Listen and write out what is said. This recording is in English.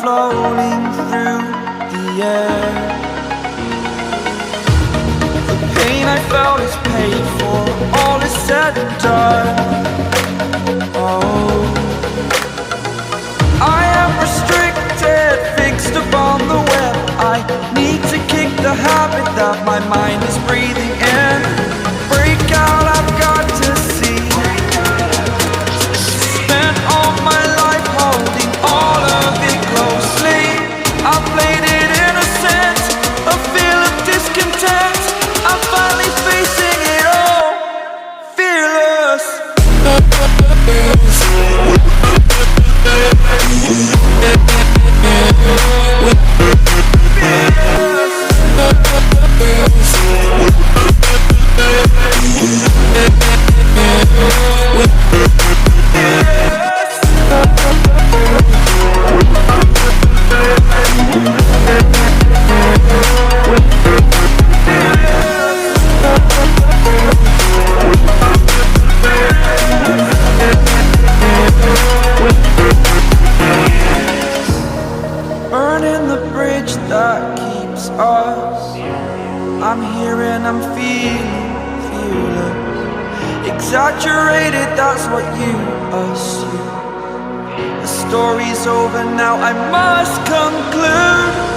floating through the air. The pain I felt is paid for, all is said and done. Oh, I am restricted, fixed upon the web. I need to kick the habit that my mind is breathing in. Break out, I've got to see. Spent all my life holding all of it closely. I played it innocent, a feel of discontent. I'm finally facing it all, fearless. Burning the bridge that keeps us. I'm here and I'm feeling fearless. Exaggerated, that's what you assume. The story's over now, I must conclude.